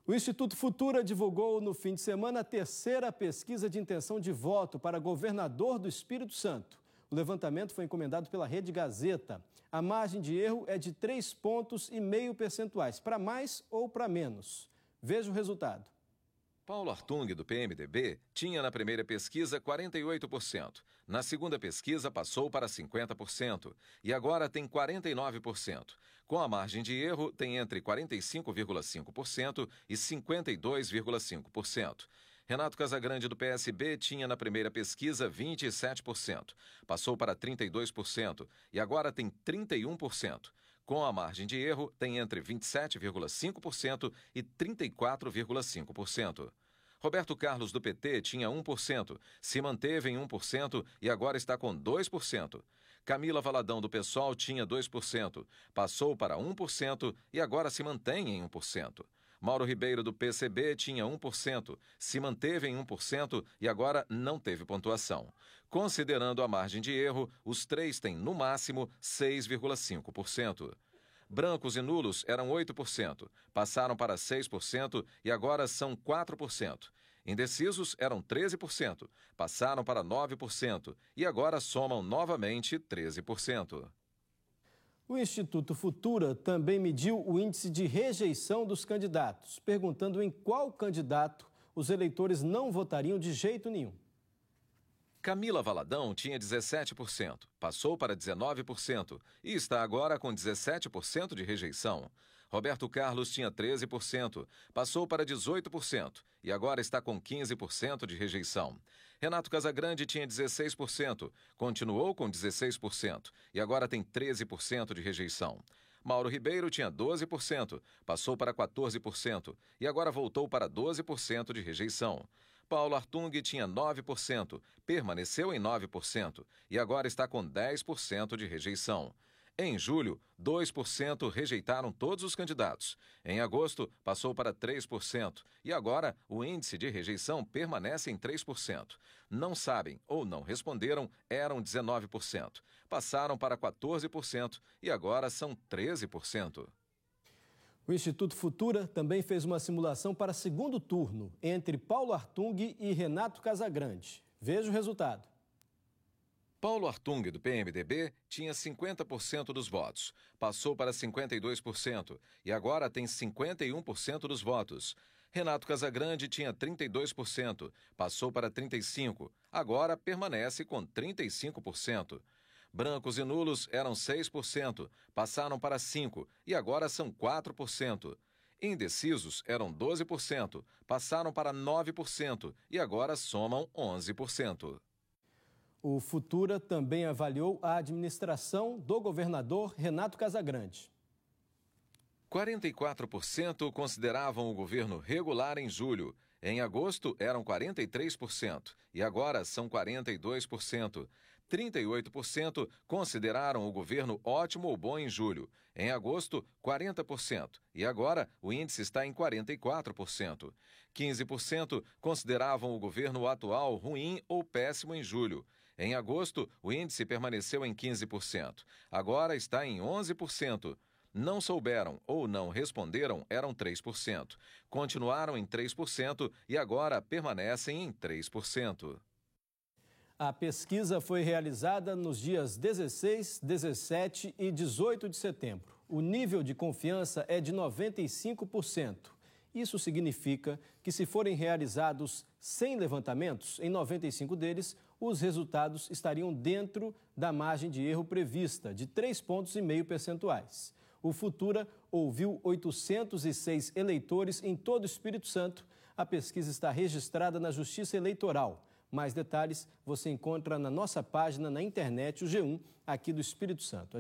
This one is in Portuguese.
O Instituto Futura divulgou no fim de semana a terceira pesquisa de intenção de voto para governador do Espírito Santo. O levantamento foi encomendado pela Rede Gazeta. A margem de erro é de 3,5 pontos percentuais, para mais ou para menos. Veja o resultado. Paulo Artung, do PMDB, tinha na primeira pesquisa 48%. Na segunda pesquisa passou para 50% e agora tem 49%. Com a margem de erro, tem entre 45,5% e 52,5%. Renato Casagrande, do PSB, tinha na primeira pesquisa 27%. Passou para 32% e agora tem 31%. Com a margem de erro, tem entre 27,5% e 34,5%. Roberto Carlos, do PT, tinha 1%, se manteve em 1% e agora está com 2%. Camila Valadão, do PSOL, tinha 2%, passou para 1% e agora se mantém em 1%. Mauro Ribeiro, do PCB, tinha 1%, se manteve em 1% e agora não teve pontuação. Considerando a margem de erro, os três têm, no máximo, 6,5%. Brancos e nulos eram 8%, passaram para 6% e agora são 4%. Indecisos eram 13%, passaram para 9% e agora somam novamente 13%. O Instituto Futura também mediu o índice de rejeição dos candidatos, perguntando em qual candidato os eleitores não votariam de jeito nenhum. Camila Valadão tinha 17%, passou para 19% e está agora com 17% de rejeição. Roberto Carlos tinha 13%, passou para 18% e agora está com 15% de rejeição. Renato Casagrande tinha 16%, continuou com 16% e agora tem 13% de rejeição. Mauro Ribeiro tinha 12%, passou para 14% e agora voltou para 12% de rejeição. Paulo Artung tinha 9%, permaneceu em 9% e agora está com 10% de rejeição. Em julho, 2% rejeitaram todos os candidatos. Em agosto, passou para 3% e agora o índice de rejeição permanece em 3%. Não sabem ou não responderam eram 19%. Passaram para 14% e agora são 13%. O Instituto Futura também fez uma simulação para segundo turno entre Paulo Artung e Renato Casagrande. Veja o resultado. Paulo Artung, do PMDB, tinha 50% dos votos, passou para 52% e agora tem 51% dos votos. Renato Casagrande tinha 32%, passou para 35%, agora permanece com 35%. Brancos e nulos eram 6%, passaram para 5% e agora são 4%. Indecisos eram 12%, passaram para 9% e agora somam 11%. O Futura também avaliou a administração do governador Renato Casagrande. 44% consideravam o governo regular em julho. Em agosto eram 43% e agora são 42%. 38% consideraram o governo ótimo ou bom em julho. Em agosto, 40% e agora o índice está em 44%. 15% consideravam o governo atual ruim ou péssimo em julho. Em agosto, o índice permaneceu em 15%. Agora está em 11%. Não souberam ou não responderam eram 3%. Continuaram em 3% e agora permanecem em 3%. A pesquisa foi realizada nos dias 16, 17 e 18 de setembro. O nível de confiança é de 95%. Isso significa que, se forem realizados 100 levantamentos, em 95 deles, os resultados estariam dentro da margem de erro prevista, de 3,5 pontos percentuais. O Futura ouviu 806 eleitores em todo o Espírito Santo. A pesquisa está registrada na Justiça Eleitoral. Mais detalhes você encontra na nossa página na internet, o G1, aqui do Espírito Santo.